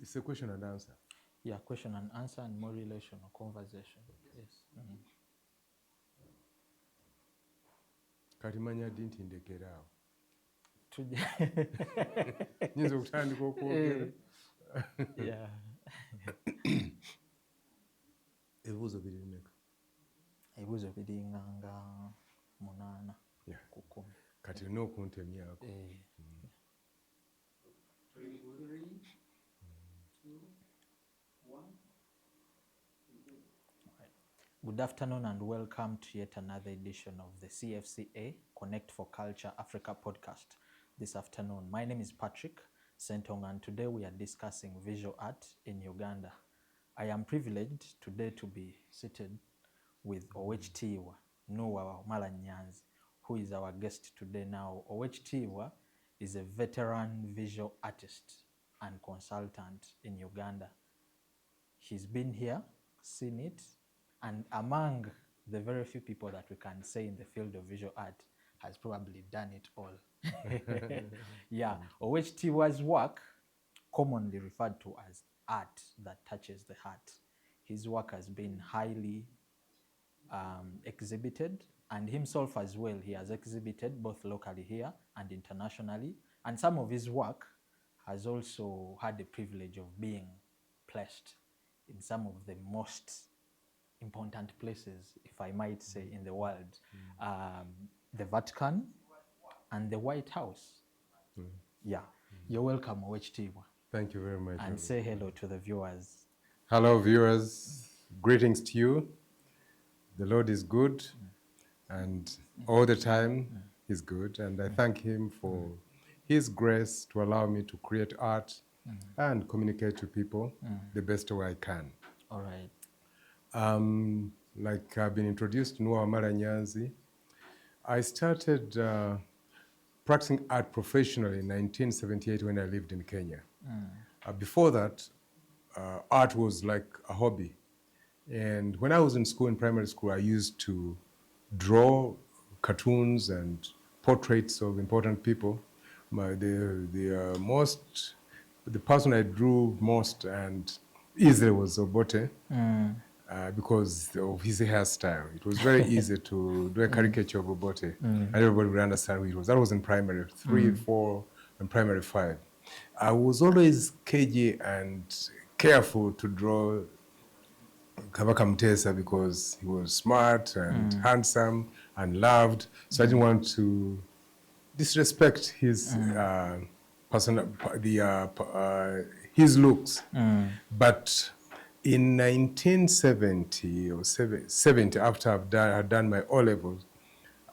It's a question and answer. Yeah, question and answer and more relational conversation. Yes. Kati manya ddi nti ndekeraawo. Tujja. Nyinza okutandika okwogera. Yeah. Ebibuuzo biri mmeka? Ebibuuzo biringa nga 8 ku 10. Kati olina okuntemyako. Good afternoon and welcome to yet another edition of the CFCA Connect for Culture Africa podcast this afternoon. My name is Patrick Sentong and today we are discussing visual art in Uganda. I am privileged today to be seated with Owekitibwa, Nuwa, Wamala, Nnyanzi, who is our guest today. Now, Owekitibwa is a veteran visual artist and consultant in Uganda. He's been here, seen it, and among the very few people that we can say in the field of visual art has probably done it all. Yeah, Owekitibwa's work, commonly referred to as art that touches the heart. His work has been highly exhibited, and himself as well, he has exhibited both locally here and internationally, and some of his work has also had the privilege of being placed in some of the most important places, if I might say, in the world. The Vatican and the White House. Yeah. You're welcome, Owekitibwa. Thank you very much. And say hello to the viewers. Hello, viewers. Greetings to you. The Lord is good, and all the time He's good. And I thank Him for His grace to allow me to create art and communicate to people the best way I can. All right. Like I've been introduced to Nuwa, Wamala, Nnyanzi. I started practicing art professionally in 1978 when I lived in Kenya. Before that, art was like a hobby. And when I was in school, in primary school, I used to draw cartoons and portraits of important people. The person I drew most and easily was Obote. Because of his hairstyle. It was very easy to do a caricature of Obote, and everybody would understand who it was. That was in primary 3, 4, and primary 5. I was always cagey and careful to draw Kabaka Mutesa because he was smart and handsome and loved, so I didn't want to disrespect his his looks. But in 1970 or 70, after I had done my O-levels,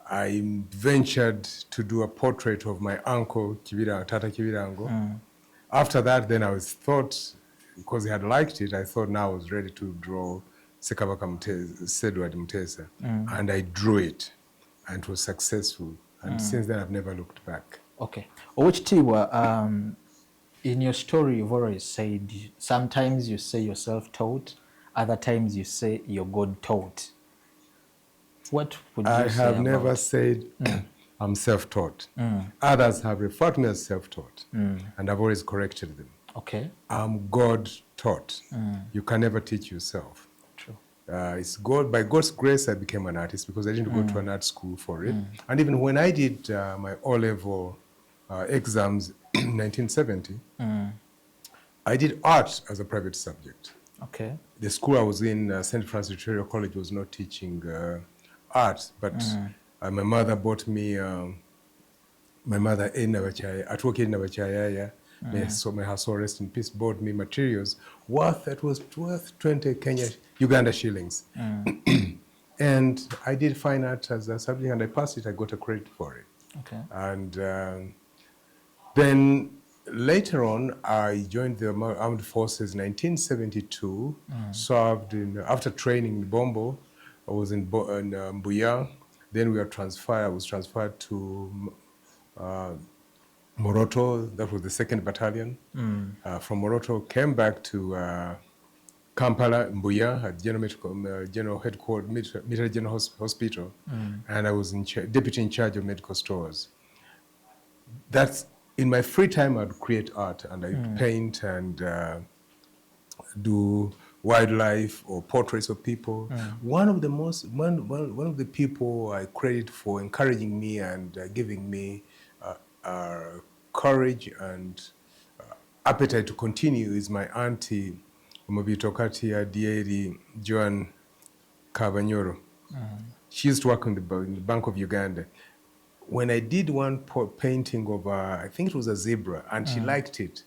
I ventured to do a portrait of my uncle, Tata Kibirango. After that, then I thought, because he had liked it, I thought now I was ready to draw Sekabaka Mutesa. And I drew it, and it was successful. And since then, I've never looked back. Okay. Owekitibwa, in your story, you've always said sometimes you say you're self-taught, other times you say you're God-taught. What would you say? I have never said I'm self-taught. Others have referred to me as self-taught, and I've always corrected them. Okay. I'm God-taught. You can never teach yourself. True. It's God. By God's grace, I became an artist because I didn't go to an art school for it. And even when I did my O-level exams in 1970, I did art as a private subject. Okay. The school I was in, St. Francis Xavier College, was not teaching art, but my mother bought me, my mother at work in Nabachayaya, may her soul rest in peace, bought me materials worth 20 Uganda shillings. And I did fine art as a subject, and I passed it. I got a credit for it. Okay. And then later on, I joined the armed forces in 1972, served after training in Bombo. I was in Mbuya. Then I was transferred to Moroto. That was the 2nd Battalion. From Moroto, came back to Kampala, Mbuya, at General Headquarters, Military General Hospital. And I was deputy in charge of medical stores. That's in my free time, I'd create art and I'd paint and do wildlife or portraits of people. One of the people I credit for encouraging me and giving me courage and appetite to continue is my auntie, Umabitokati Dieri Joan Kabanyoro. She used to work in the Bank of Uganda. When I did one painting of, I think it was a zebra, and she liked it,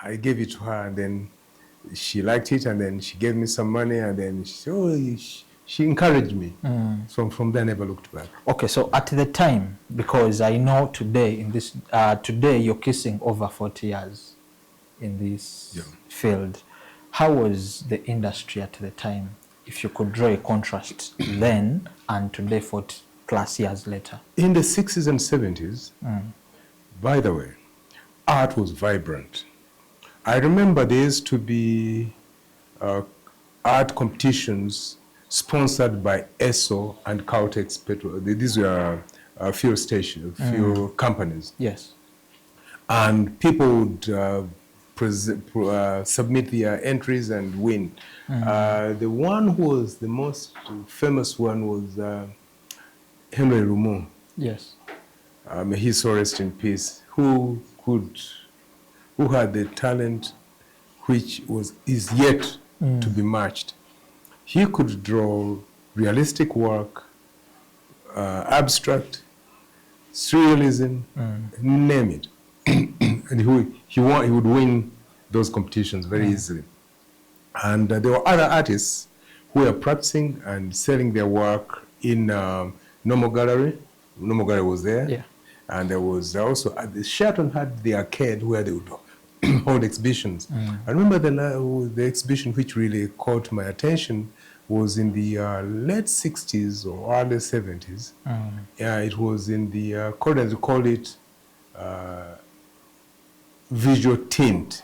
I gave it to her, and then she liked it, and then she gave me some money, and then she encouraged me. From there, I never looked back. Okay, so at the time, because I know today in this today you're kissing over 40 years in this field. How was the industry at the time? If you could draw a contrast then and today, 40 plus years later. In the 60s and 70s, by the way, art was vibrant. I remember there used to be art competitions sponsored by ESSO and Caltex Petrol. These were fuel stations, fuel companies. Yes. And people would submit their entries and win. The one who was the most famous one was Henry Rumo. Yes. May he so rest in peace. Who had the talent which is yet to be matched. He could draw realistic work, abstract, surrealism, name it. And he would win those competitions very easily. And there were other artists who were practicing and selling their work in Normal Gallery. Normal Gallery was there. Yeah. And there was also, the Sheraton had the arcade where they would hold exhibitions. I remember the exhibition which really caught my attention was in the late 60s or early 70s. Yeah, it was in the, they call it visual tint.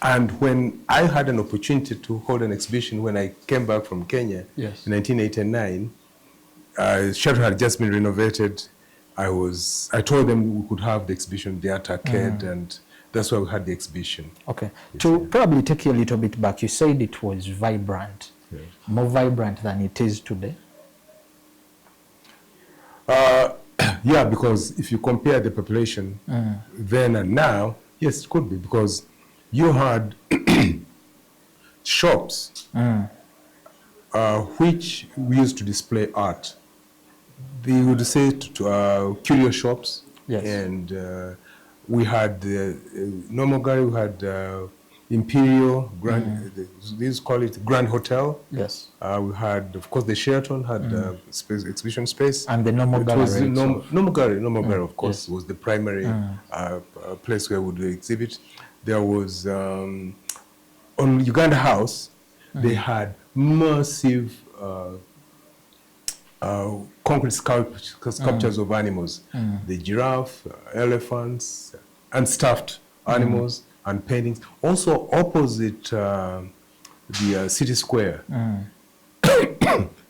And when I had an opportunity to hold an exhibition when I came back from Kenya in 1989, Sheraton had just been renovated. I told them we could have the exhibition, the art arcade, and that's why we had the exhibition. Okay. To probably take you a little bit back, you said it was vibrant, more vibrant than it is today. Yeah, because if you compare the population then and now, yes, it could be, because you had shops which we used to display art. They would say curio shops, and we had Normal Gallery, we had Imperial, Grand, these call it Grand Hotel. Yes. We had, of course, the Sheraton had exhibition space. And the Normal Gallery. Normal Gallery, of course, was the primary place where we would exhibit. There was, on Uganda House, they had massive concrete sculptures of animals. The giraffe, elephants, and stuffed animals. And paintings. Also opposite the city square.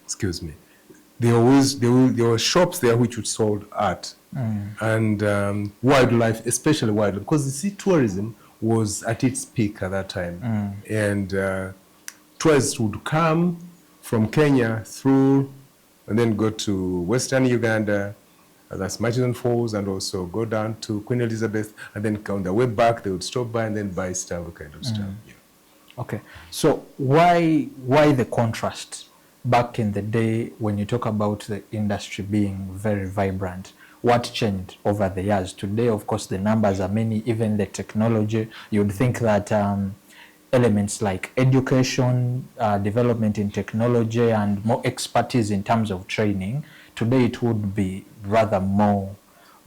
Excuse me. There were shops there which would sold art and wildlife, especially wildlife, because the sea tourism was at its peak at that time, and tourists would come from Kenya through and then go to Western Uganda. That's Murchison Falls, and also go down to Queen Elizabeth, and then on their way back they would stop by and then buy stuff, kind of stuff. Yeah. Okay, so why the contrast back in the day when you talk about the industry being very vibrant? What changed over the years? Today, of course, the numbers are many, even the technology. You'd think that elements like education, development in technology, and more expertise in terms of training, today it would be rather more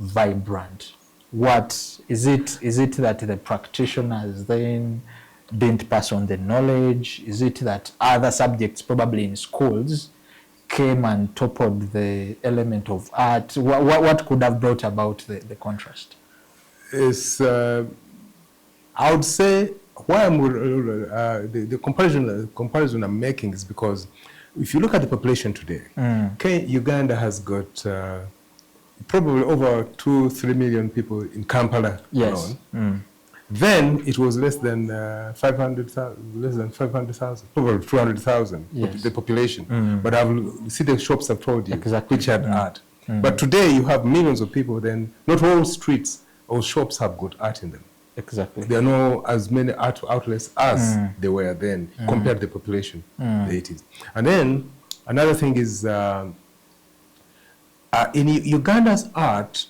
vibrant. What is it? Is it that the practitioners then didn't pass on the knowledge? Is it that other subjects, probably in schools, came and toppled the element of art? What could have brought about the contrast? It's, I would say, why I'm the comparison I'm making is because if you look at the population today, Uganda has got probably over 2-3 million people in Kampala Yes. alone. Then it was less than 500,000, probably 200,000, Yes. the population. But see the shops I've told you, Exactly. which had art. But today you have millions of people, then not all streets or shops have got art in them. Exactly. There are no as many art outlets as there were then compared to the population in the 80s. And then another thing is in Uganda's art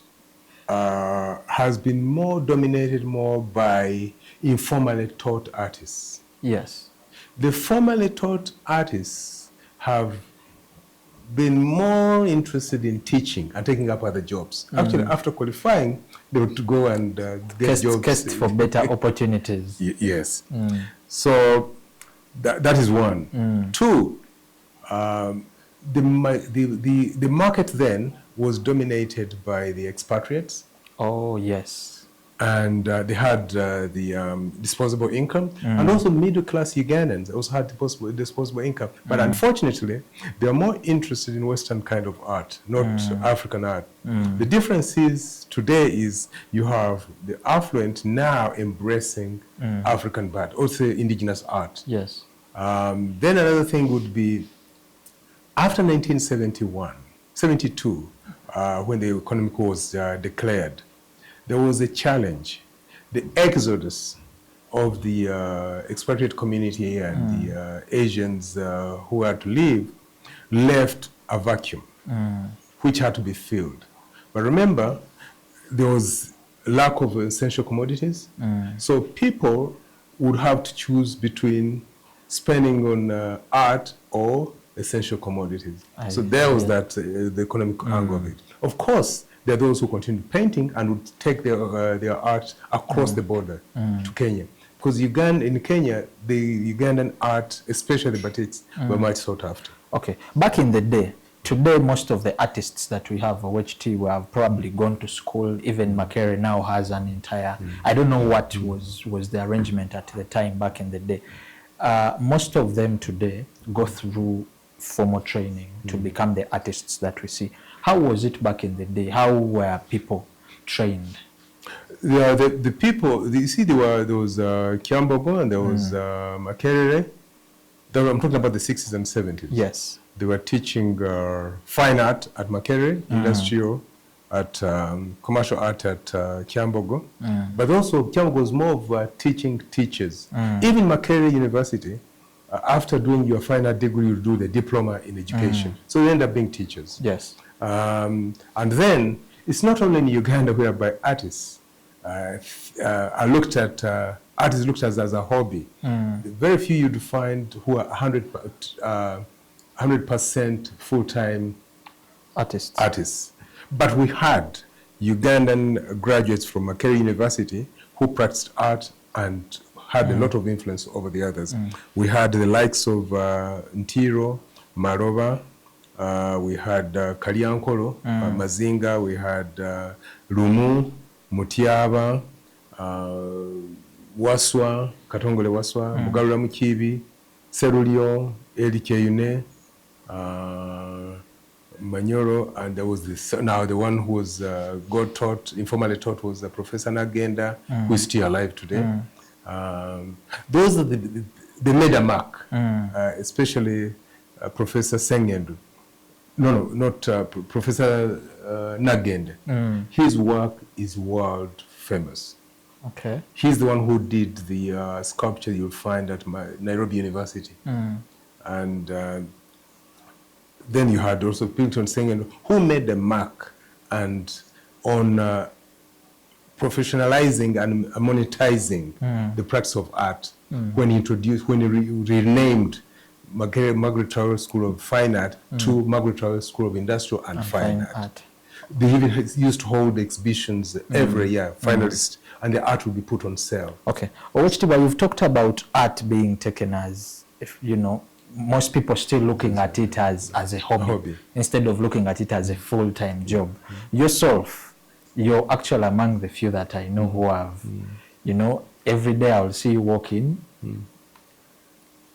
has been more dominated by informally taught artists. Yes. The formally taught artists have been more interested in teaching and taking up other jobs. Actually, after qualifying, they would go and get jobs. Quest for better opportunities. Yes. So that is one. Two, the market then was dominated by the expatriates. Oh, yes. And they had the disposable income, and also middle-class Ugandans also had disposable income. But unfortunately, they are more interested in Western kind of art, not African art. The difference is today is you have the affluent now embracing African art, also indigenous art. Yes. Then another thing would be after 1972, when the economic war was declared, there was a challenge. The exodus of the expatriate community and the Asians who had to leave left a vacuum, which had to be filled. But remember, there was lack of essential commodities, so people would have to choose between spending on art or essential commodities. So there was that the economic angle of it. Of course, there are those who continue painting and would take their art across the border to Kenya. Because in Kenya, the Ugandan art, especially, but it's were much sought after. Okay. Back in the day, today most of the artists that we have, Owekitibwa, have probably gone to school. Even Makerere now has an entire, I don't know what was the arrangement at the time back in the day. Most of them today go through formal training to become the artists that we see. How was it back in the day? How were people trained? Yeah, the people, you see, there was Kyambogo and there was Makerere. I'm talking about the 60s and 70s. Yes. They were teaching fine art at Makerere, industrial, at commercial art at Kyambogo. But also, Kyambogo was more of teaching teachers. Even Makerere University, after doing your fine art degree, you do the diploma in education. So you end up being teachers. Yes. And then, it's not only in Uganda whereby artists are looked at, artists looked at as a hobby. Very few you'd find who are 100% full-time artists. But we had Ugandan graduates from Makerere University who practiced art and had a lot of influence over the others. We had the likes of Ntiro, Maroba, we had Kalyankolo, Mazinga, we had Lumu, Mutiaba, Waswa, Katongole Waswa, Mugarura Mukibi, Serulio, Eli Keyune, Manyoro, and there was this, now the one who was God taught, informally taught, was Professor Nagenda, who is still alive today. Those are they made a mark, especially Professor Sengendu. No, not Professor Nagende. His work is world famous. Okay. He's the one who did the sculpture you'll find at Nairobi University. And then you had also Pilton Sengendu, who made a mark and on professionalizing and monetizing the practice of art when he renamed Margaret Traore School of Fine Art to Margaret Traore School of Industrial and Fine Art. They even used to hold exhibitions every year, finalists, and the art would be put on sale. Okay. Owekitibwa, you've talked about art being taken as, if you know, most people still looking at it as a hobby instead of looking at it as a full-time job. Yourself, you're actually among the few that I know who have, you know, every day I'll see you walking.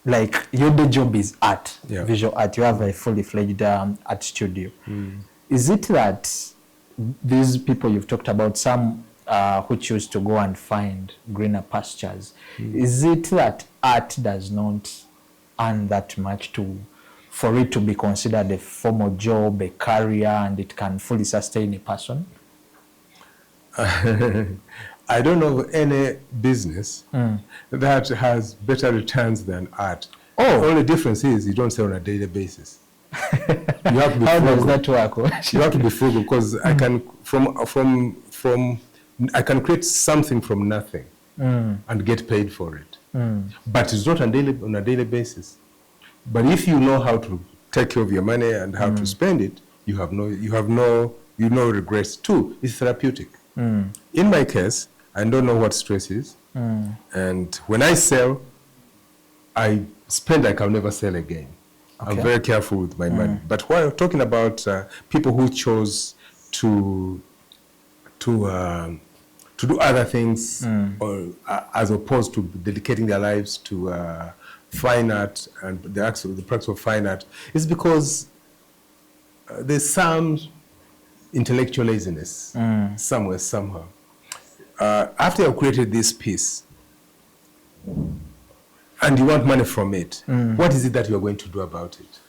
Like your day job is art, visual art. You have a fully fledged art studio. Is it that these people you've talked about, some who choose to go and find greener pastures, is it that art does not earn that much for it to be considered a formal job, a career, and it can fully sustain a person? I don't know of any business that has better returns than art. Oh. The only difference is you don't sell on a daily basis. You have to be How frugal. does that work? You have to be frugal because I can I can create something from nothing and get paid for it. But it's not on a daily basis. But if you know how to take care of your money and how to spend it, you have no regrets too. It's therapeutic. In my case, I don't know what stress is, and when I sell, I spend like I'll never sell again. Okay. I'm very careful with my money. But while talking about people who chose to do other things, or as opposed to dedicating their lives to fine art and the practice of fine art, is because there's some intellectual laziness somewhere, somehow. After you've created this piece and you want money from it, what is it that you're going to do about it?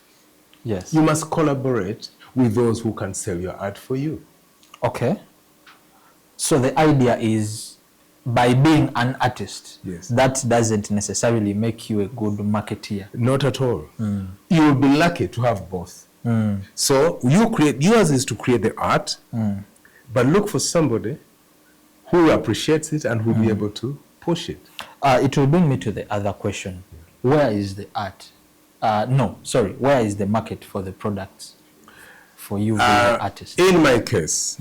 Yes. You must collaborate with those who can sell your art for you. Okay. So the idea is, by being an artist, yes, that doesn't necessarily make you a good marketeer. Not at all. You will be lucky to have both. So yours is to create the art, but look for somebody who appreciates it and who will be able to push it. It will bring me to the other question. Where is the art? Where is the market for the products for you being an artist? In my case,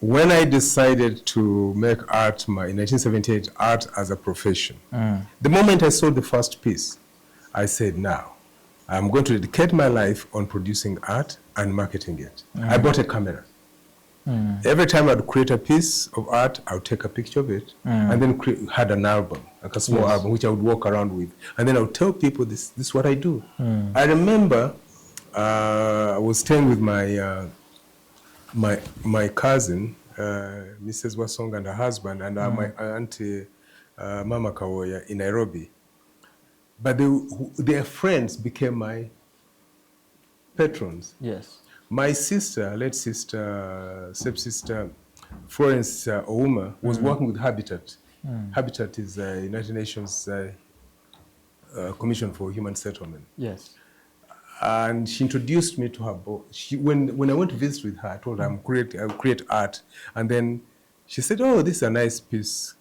when I decided to make art, in 1978, art as a profession, the moment I sold the first piece, I said, now, I'm going to dedicate my life on producing art and marketing it. I bought a camera. Every time I'd create a piece of art, I would take a picture of it, and then had an album, like a small album, which I would walk around with. And then I would tell people, this is what I do. I remember I was staying with my cousin, Mrs. Wasong, and her husband, and my auntie, Mama Kawoya, in Nairobi. But their friends became my patrons. Yes. My sister, late sister, stepsister, Florence Ouma, was working with Habitat. Habitat is the United Nations Commission for Human Settlement. Yes. And she introduced me to her. When I went to visit with her, I told her I'll create art. And then she said, oh, this is a nice piece.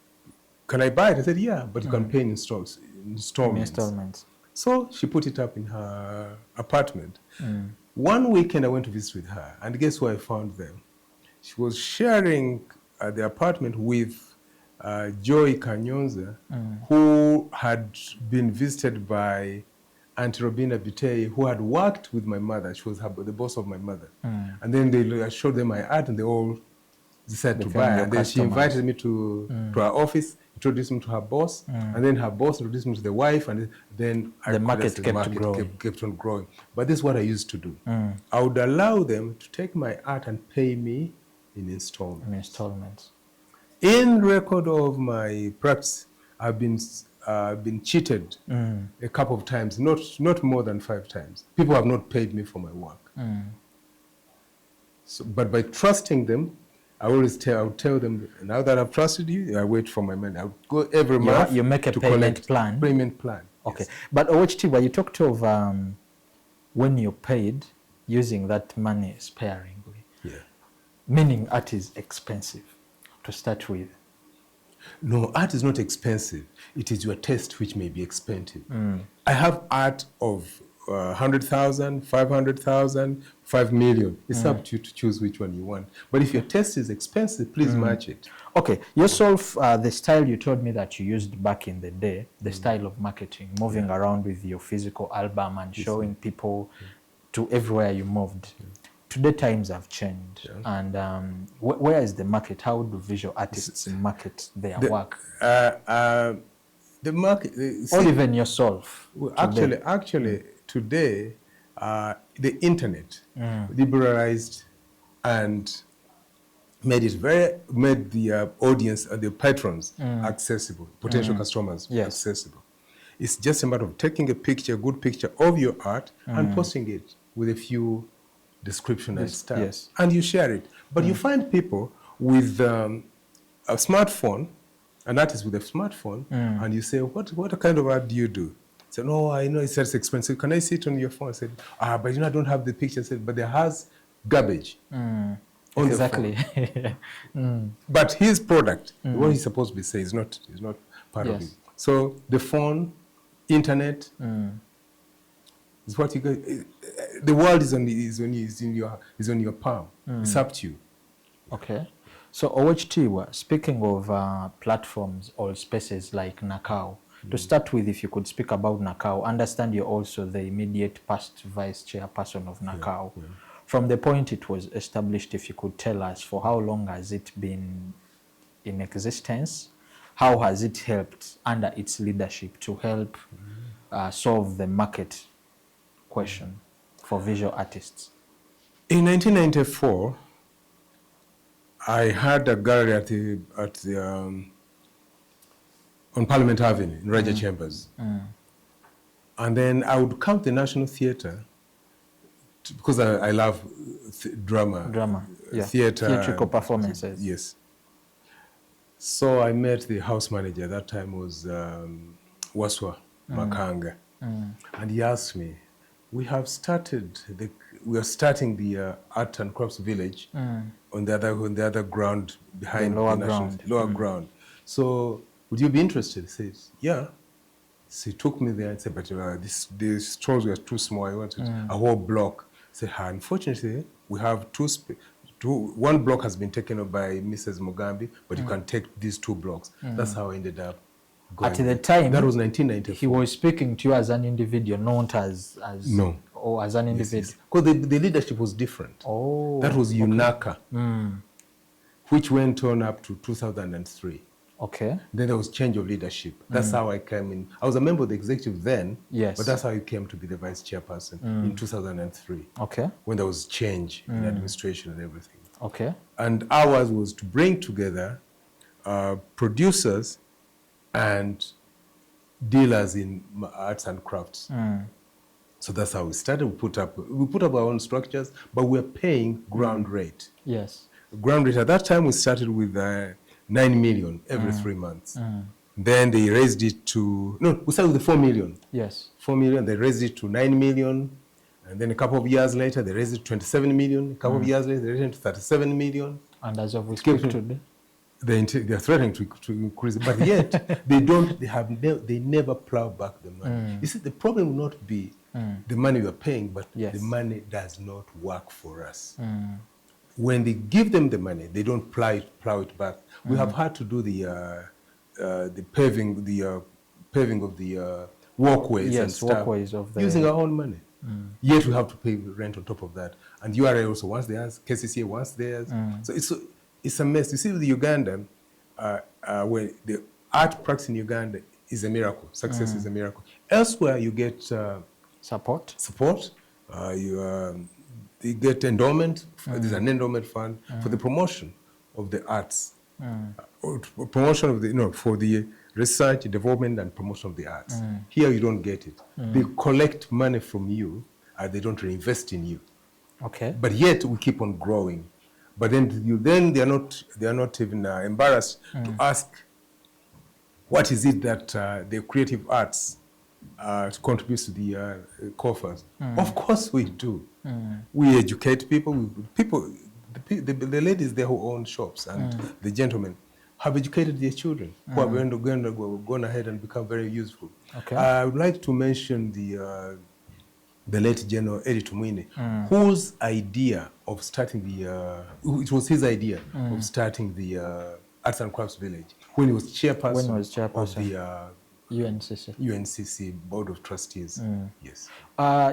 Can I buy it? I said, yeah, but you can pay in installments. So she put it up in her apartment. One weekend I went to visit with her, and guess who I found them? She was sharing the apartment with Joy Kanyonza, who had been visited by Auntie Robina Bitey, who had worked with my mother. She was the boss of my mother. And then I showed them my art, and they all decided to buy. And then she invited me to her office, introduced me to her boss, and then her boss introduced me to the wife, and then the market kept on growing. But this is what I used to do. I would allow them to take my art and pay me in installments. In record of my practice, I've been cheated a couple of times, not more than 5 times. People have not paid me for my work. So, but by trusting them, I would tell them, now that I've trusted you, I wait for my money. I'll go every month. You make a payment plan. Payment plan. Okay. Yes. But Owekitibwa, you talked of when you're paid, using that money sparingly. Yeah. Meaning art is expensive to start with. No, art is not expensive. It is your taste which may be expensive. I have art of 100,000, 500,000, 5 million. It's up to you to choose which one you want. But if your taste is expensive, please match it. Okay, yourself, the style you told me that you used back in the day, the style of marketing, moving around with your physical album and showing people to everywhere you moved. Today times have changed, and where is the market? How do visual artists market their work? The market, or even yourself. Actually, today, the internet liberalized and made the audience, the patrons accessible, potential customers accessible. It's just a matter of taking a good picture of your art and posting it with a few description and stuff, and you share it. But you find people with a smartphone, an artist with a smartphone, and you say, what kind of art do you do? Say, no, I know it's just expensive. Can I see it on your phone? I said, but I don't have the picture. I said, but there has garbage. Exactly. But his product, what he's supposed to be saying, is not part of it. So the phone, internet, is what you get. The world is in your palm. It's up to you. Okay. So Owekitibwa, speaking of platforms or spaces like Naccau, to start with, if you could speak about Naccau, understand you're also the immediate past vice chairperson of Naccau. From the point it was established, if you could tell us, for how long has it been in existence? How has it helped under its leadership to help solve the market question for visual artists? In 1994, I had a gallery on Parliament Avenue in Raja Chambers. And then I would come to the National Theatre because I love drama, theatre. Theatrical performances. Yes. So I met the house manager, that time was Waswa Makanga. And he asked me, we are starting the art and crafts village on the other ground behind the lower ground. ground. So would you be interested? He said, yeah. So he took me there and said, but these stalls were too small. I wanted a whole block. I said, unfortunately, we have one block has been taken up by Mrs. Mugambi, but you can take these 2 blocks. That's how I ended up going. At the time, that was 1994. He was speaking to you as an individual, not as no. Or as an individual. Because the leadership was different. Oh, that was UNACA, which went on up to 2003. Okay. Then there was change of leadership. That's how I came in. I was a member of the executive then, but that's how I came to be the vice chairperson in 2003. Okay. When there was change in administration and everything. Okay. And ours was to bring together producers and dealers in arts and crafts. So that's how we started. We put up our own structures, but we're paying ground rate. Yes. Ground rate, at that time we started with 9 million every 3 months. Then they raised it to, we started with 4 million. Yes. 4 million, they raised it to 9 million. And then a couple of years later, they raised it to 27 million. A couple of years later, they raised it to 37 million. And as of we speak today? They're threatening to increase it, but yet they never plow back the money. You see, the problem will not be the money we are paying, but the money does not work for us. When they give them the money, they don't plow it back. We have had to do the paving of the walkways and stuff, walkways of using our own money. Yet we have to pay rent on top of that, and URA also wants theirs, KCCA wants theirs. So it's a mess. You see, with Uganda, where the art practice in Uganda is a miracle. Success is a miracle. Elsewhere, you get support. You get endowment. There's an endowment fund for the promotion of the arts, promotion of for the research, development, and promotion of the arts. Here, you don't get it. They collect money from you, and they don't reinvest in you. Okay. But yet we keep on growing. But then they are not even embarrassed to ask, what is it that the creative arts contributes to the coffers? Of course we do. We educate people. The ladies there who own shops and the gentlemen have educated their children who have gone ahead and become very useful. Okay. I would like to mention the late General Eddie Tumwine, whose idea of starting it was his idea of starting the Arts and Crafts Village when he was chairperson, of the UNCC Board of Trustees. Yes.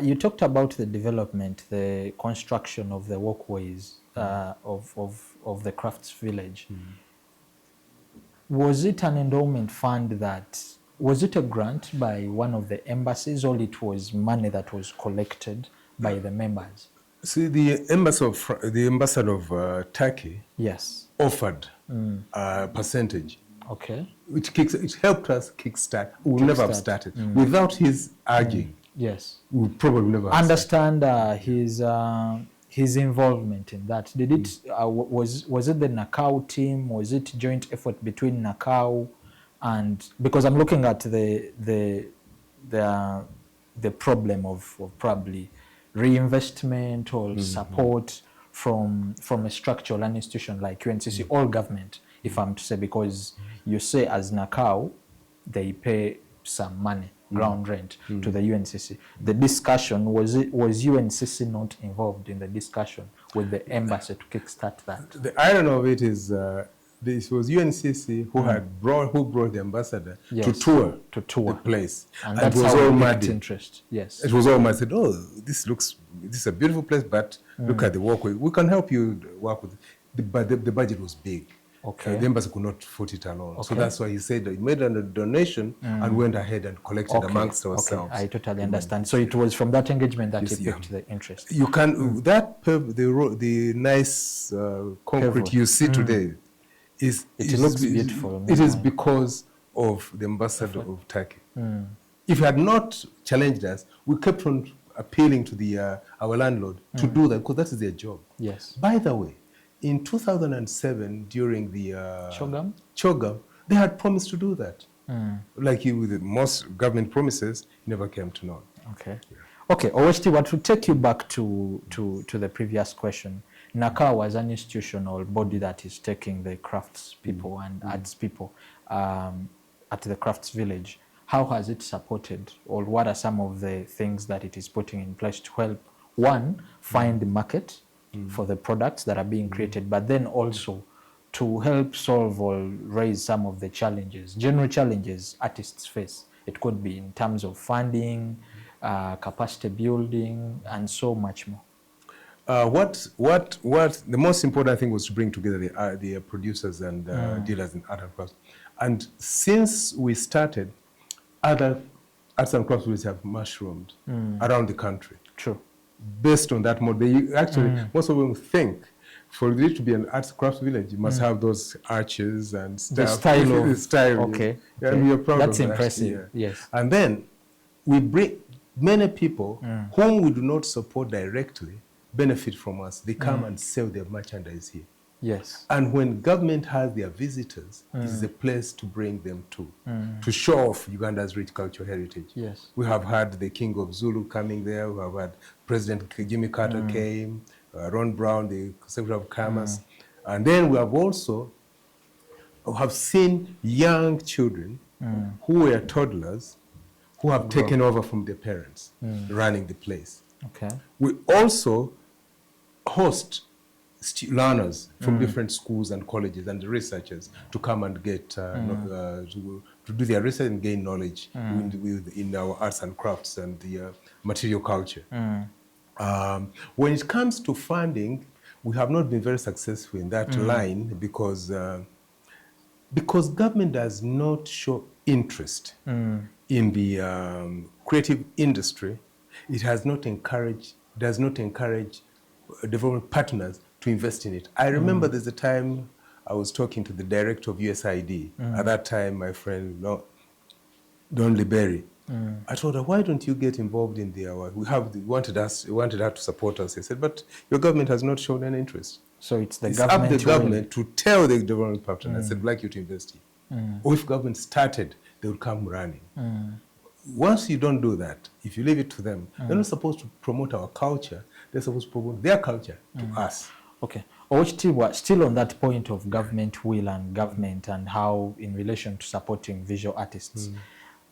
You talked about the development, the construction of the walkways of the Crafts Village. Was it an endowment fund was it a grant by one of the embassies, or it was money that was collected by the members? See, the ambassador of Turkey Yes. offered a percentage. Okay. It helped us kickstart. We would never have started. Without his urging, Yes. we would probably never have Understand his involvement in that. Did it was it the Naccau team? Was it joint effort between Naccau and, because I'm looking at the problem of probably reinvestment or support from a structural an institution like UNCC or government, if I'm to say, because you say as Naccau they pay some money, ground rent, to the UNCC. The discussion, was UNCC not involved in the discussion with the embassy to kickstart that? The irony of it is this was UNCC who brought the ambassador to tour the place, and that's how it piqued interest. Yes, it was all mad. Said, "Oh, this is a beautiful place, but look at the walkway. We can help you work with it." But the budget was big. Okay. The embassy could not foot it alone. Okay. So that's why he said that he made a donation and went ahead and collected amongst ourselves. Okay. I totally understand. So it was from that engagement that he picked the interest. You can the nice concrete you see today it looks beautiful. It is because of the ambassador of Turkey. If he had not challenged us, we kept on appealing to our landlord to do that, because that is their job. Yes. By the way, in 2007, during the Chogam, they had promised to do that. Like with most government promises, never came to naught. Okay. Yeah. Okay, Owekitibwa, to take you back to the previous question, Naccau was an institution or body that is taking the crafts people and arts people at the crafts village. How has it supported, or what are some of the things that it is putting in place to help, one, find the market for the products that are being created, but then also to help solve or raise some of the challenges, general challenges artists face? It could be in terms of funding, capacity building, and so much more. What the most important thing was to bring together the producers and dealers in art and crafts. And since we started, other arts and crafts villages have mushroomed around the country. True. Based on that model, they actually most of them think for it to be an arts crafts village, you must have those arches and stuff. The style. Okay. Yeah, we are proud That's of impressive. That, yeah. Yes. And then we bring many people whom we do not support directly benefit from us. They come and sell their merchandise here. Yes. And when government has their visitors, this is a place to bring them to show off Uganda's rich cultural heritage. Yes. We have had the King of Zulu coming there. We have had President Jimmy Carter came, Ron Brown, the Secretary of Commerce. And then we have seen young children who were toddlers who have taken over from their parents, running the place. Okay. We also host learners from different schools and colleges and researchers to come and get to do their research and gain knowledge in our arts and crafts and the material culture. When it comes to funding, we have not been very successful in that line because government does not show interest in the creative industry. It does not encourage development partners to invest in it. I remember there's a time I was talking to the director of USAID. At that time, my friend Don Liberry. I told her, why don't you get involved in we wanted her to support us. He said, but your government has not shown any interest. So it's up the government to tell the development partner, I said, I'd like you to invest here. Or if government started, they would come running. Once you don't do that, if you leave it to them, they're not supposed to promote our culture. They're supposed to promote their culture to us. Okay. Owekitibwa, still on that point of government will and government and how in relation to supporting visual artists,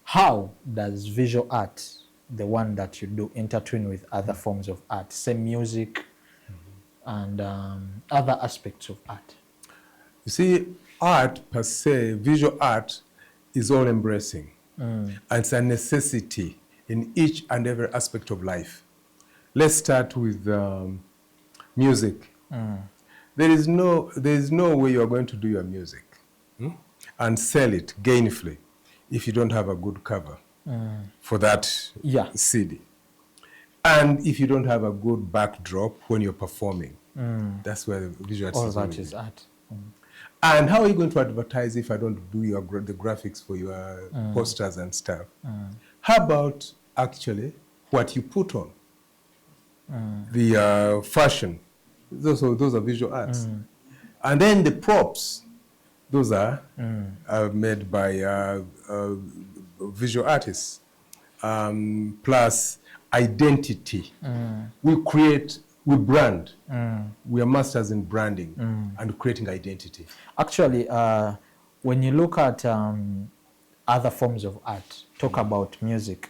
how does visual art, the one that you do, intertwine with other forms of art, say music and other aspects of art? You see, art per se, visual art is all embracing. And it's a necessity in each and every aspect of life. Let's start with music. There is no way you are going to do your music and sell it gainfully if you don't have a good cover for that CD. And if you don't have a good backdrop when you're performing, that's where the visual artist All is that really is good. art. And how are you going to advertise if I don't do the graphics for your posters and stuff? How about actually what you put on? The fashion, those are visual arts. And then the props, those are made by visual artists. Plus identity. We brand. We are masters in branding and creating identity. Actually, when you look at other forms of art, talk about music,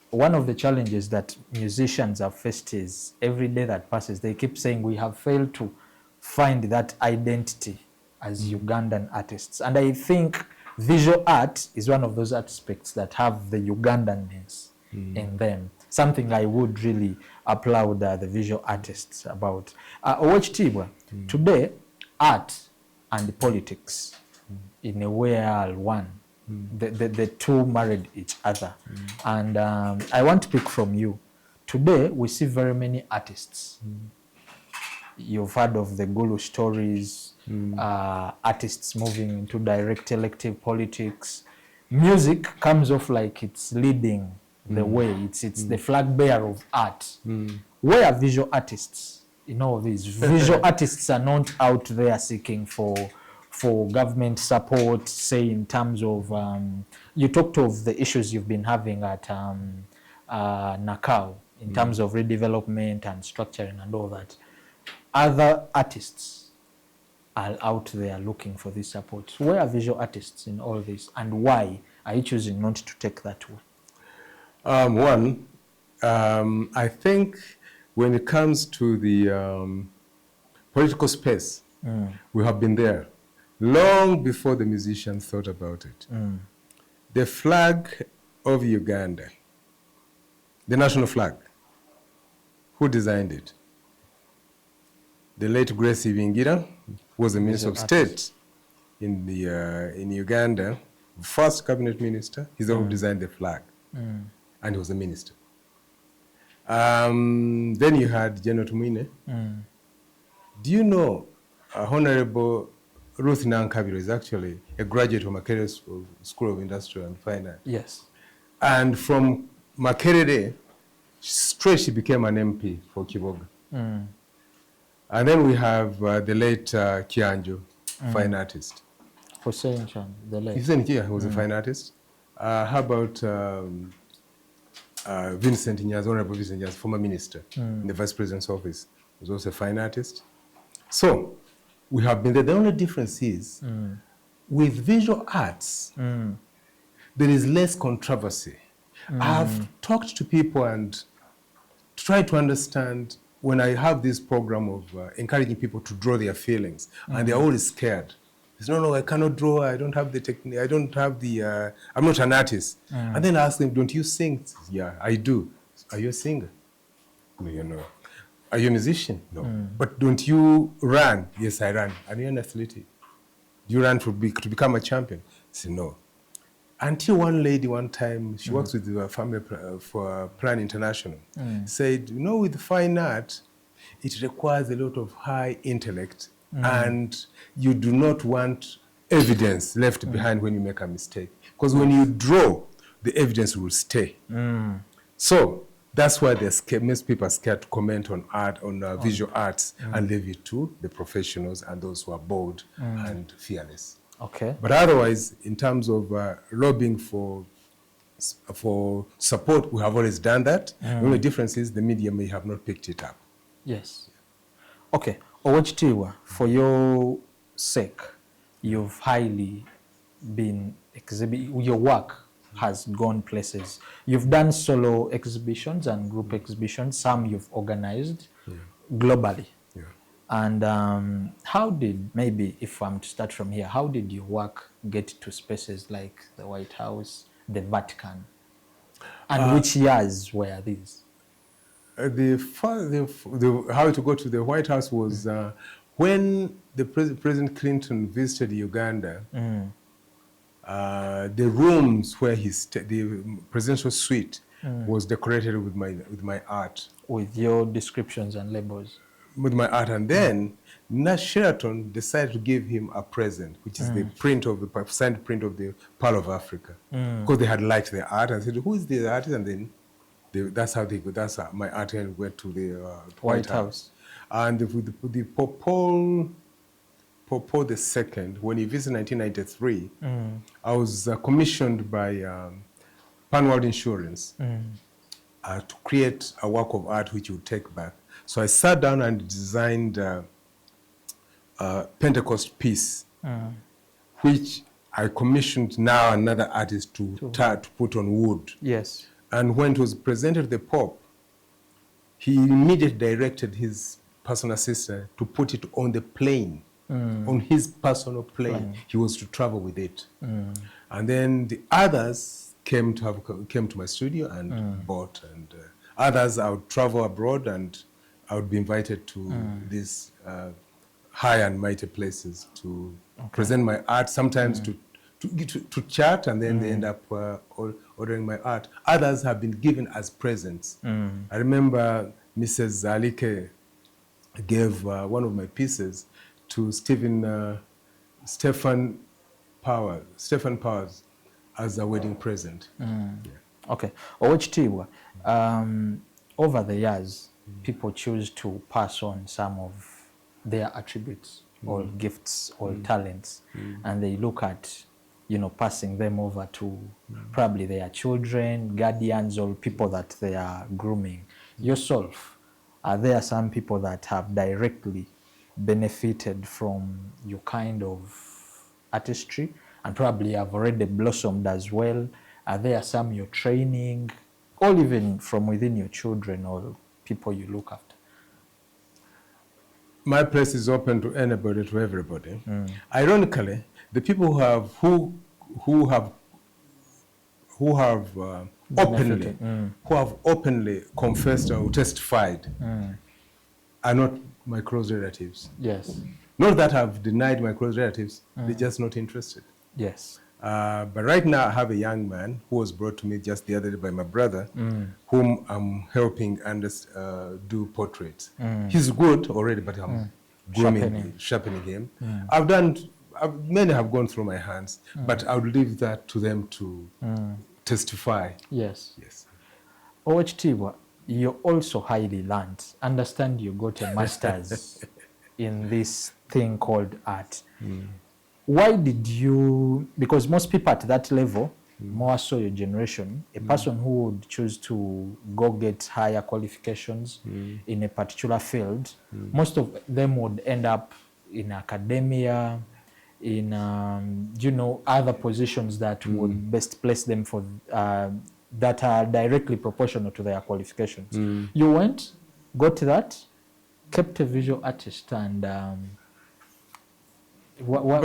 one of the challenges that musicians have faced is every day that passes, they keep saying we have failed to find that identity as Ugandan artists. And I think visual art is one of those aspects that have the Ugandanness in them. Something I would really applaud the visual artists about. Owekitibwa, today, art and politics, in a way, are one. The two married each other. And I want to pick from you. Today, we see very many artists. You've heard of the Gulu stories, artists moving into direct elective politics. Music comes off like it's leading the way. It's the flag bearer of art. Where are visual artists in all this? Visual artists are not out there seeking for government support, say in terms of, you talked of the issues you've been having at Naccau in terms of redevelopment and structuring and all that. Other artists are out there looking for this support. Where are visual artists in all this, and why are you choosing not to take that way? I think when it comes to the political space, we have been there long before the musicians thought about it. The flag of Uganda, the national flag, who designed it? The late Grace Ibingira was the Minister of State in Uganda, first cabinet minister. He's the one who designed the flag, and he was a minister. Then you had General Tumwine. Do you know Honorable Ruth Nankabiro is actually a graduate of Makerere School of Industrial and Finance. Yes. And from Makerere, straight she became an MP for Kiboga. And then we have the late Kianjo, fine artist. Hussein Chan, the late. Hussein Kia was a fine artist. How about Vincent Nnyanzi, Honorable Vincent Nnyanzi, former minister in the Vice President's office, was also a fine artist. So we have been there. The only difference is with visual arts, there is less controversy. I've talked to people and tried to understand when I have this program of encouraging people to draw their feelings, and they're always scared. They say, no, I cannot draw, I don't have the technique, I don't have the, I'm not an artist. And then I ask them, don't you sing? Yeah, I do. Are you a singer? No, you know. Are you a musician? No. But don't you run? Yes, I run. Are you an athlete? Do you run to become a champion? I say, no. Until one lady one time, she works with the Family for Plan International, said, you know, with fine art, it requires a lot of high intellect, and you do not want evidence left behind when you make a mistake. Because when you draw, the evidence will stay. So that's why most people are scared to comment on art, on visual arts, and leave it to the professionals and those who are bold and fearless. Okay. But otherwise, in terms of lobbying for support, we have always done that. The only difference is the media may have not picked it up. Yes. Okay. Owekitibwa, for your sake, you've highly been your work has gone places. You've done solo exhibitions and group exhibitions. Some you've organized globally. And how did, maybe if I'm to start from here, how did your work get to spaces like the White House, the Vatican? And which years were these? How to go to the White House was when the President Clinton visited Uganda, the rooms where he stayed, the presidential suite, was decorated with my art. With your descriptions and labels. With my art, and then Sheraton decided to give him a present, which is the print of the signed print of the Pearl of Africa, because they had liked the art and said, "Who is the artist?" And then that's how they go. That's how my art went to the White House. And with the Paul II, when he visited 1993, I was commissioned by Pan World Insurance to create a work of art which you would take back. So I sat down and designed a Pentecost piece, which I commissioned now another artist to put on wood. Yes. And when it was presented to the Pope, he immediately directed his personal assistant to put it on the plane, on his personal plane. He was to travel with it. And then the others came to my studio and bought, and others I would travel abroad and I would be invited to these high and mighty places to present my art, sometimes to chat, and then they end up ordering my art. Others have been given as presents. I remember Mrs. Alike gave one of my pieces to Stephen Powers as a wedding present. Okay. Owekitibwa, over the years, people choose to pass on some of their attributes or gifts or talents, and they look at, passing them over to probably their children, guardians, or people that they are grooming. Yourself, are there some people that have directly benefited from your kind of artistry and probably have already blossomed as well? Are there some you're training, or even from within your children or people you look after? My place is open to anybody, to everybody. Ironically, the people who have openly confessed or testified are not my close relatives. Yes. Not that I've denied my close relatives, they're just not interested. Yes. But right now I have a young man who was brought to me just the other day by my brother, whom I'm helping and do portraits. He's good already, but I'm sharpening him. Many have gone through my hands, but I would leave that to them to testify. Yes. Yes. Owekitibwa, you're also highly learned. Understand you got a master's in this thing called art. Why did you, because most people at that level, more so your generation, a person who would choose to go get higher qualifications in a particular field, most of them would end up in academia, in other positions that would best place them for that are directly proportional to their qualifications. You went, got that, kept a visual artist, and what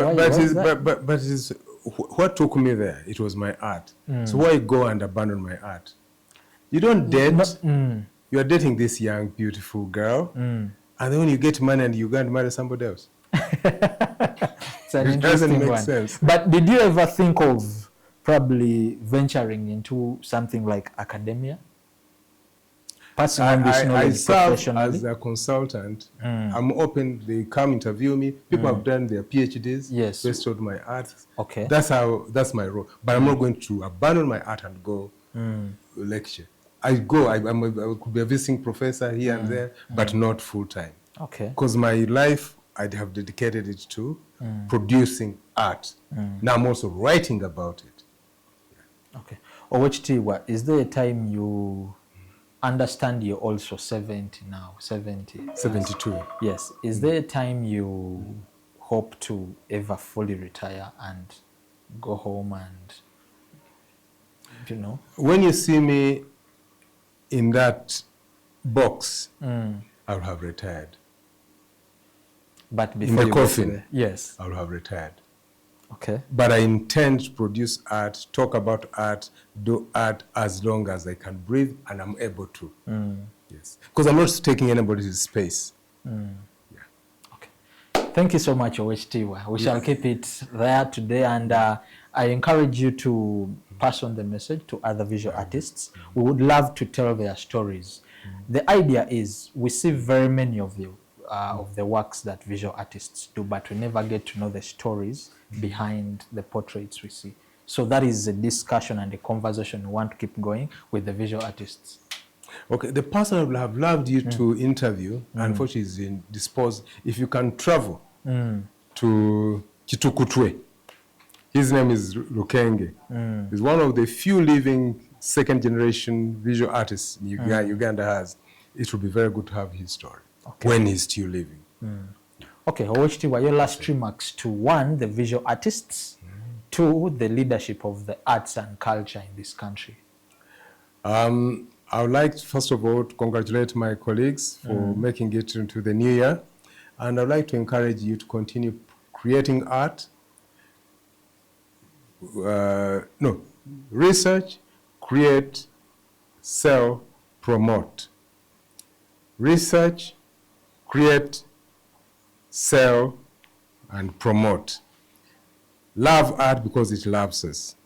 took me there? It was my art. So why go and abandon my art? You don't date. You are dating this young, beautiful girl, and then when you get money and you go and marry somebody else. It's an interesting one. Sense. But did you ever think of probably venturing into something like academia? I serve as a consultant. I'm open. They come interview me. People have done their PhDs based on my art. Okay. That's my role. But I'm not going to abandon my art and go lecture. I could be a visiting professor here and there, but not full time. Okay. Because my life, I'd have dedicated it to producing art. Now I'm also writing about it. Okay. Owekitibwa, is there a time you understand you're also 70 now? 72. Yes. Is there a time you hope to ever fully retire and go home and, When you see me in that box, I'll have retired. But before in the coffin, yes, I'll have retired. Okay. But I intend to produce art, talk about art, do art as long as I can breathe and I'm able to. Yes. Because I'm not taking anybody's space. Okay. Thank you so much, Owekitibwa. We shall keep it there today, and I encourage you to pass on the message to other visual artists. We would love to tell their stories. The idea is we see very many of the works that visual artists do, but we never get to know the stories behind the portraits we see. So that is a discussion and a conversation we want to keep going with the visual artists. Okay, the person I would have loved you to interview, unfortunately, is indisposed. If you can travel to Kitukutwe, his name is Lukenge. He's one of the few living second-generation visual artists Uganda has. It would be very good to have his story when he's still living. Okay, Owekitibwa, your last remarks to one, the visual artists, two, the leadership of the arts and culture in this country. I would like, first of all, to congratulate my colleagues for making it into the new year. And I'd like to encourage you to continue creating art. Research, create, sell, promote. Research, create, sell, and promote. Love art because it loves us.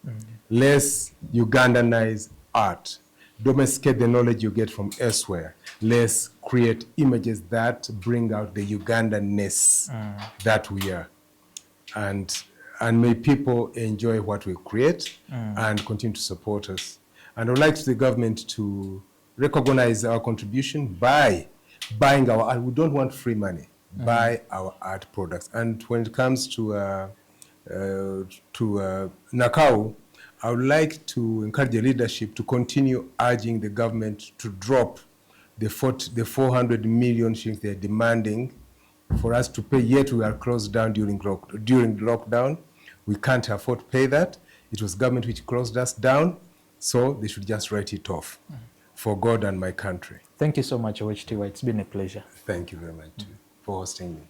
Let's Ugandanize art. Domesticate the knowledge you get from elsewhere. Let's create images that bring out the Ugandanness that we are. And may people enjoy what we create and continue to support us. And I would like the government to recognize our contribution by buying our art. We don't want free money. Buy our art products. And when it comes to Naccau, I would like to encourage the leadership to continue urging the government to drop the 400 million shillings they're demanding for us to pay, yet we are closed down during lockdown. We can't afford to pay that. It was government which closed us down, so they should just write it off for God and my country. Thank you so much, Owekitibwa. It's been a pleasure. Thank you very much for hosting me.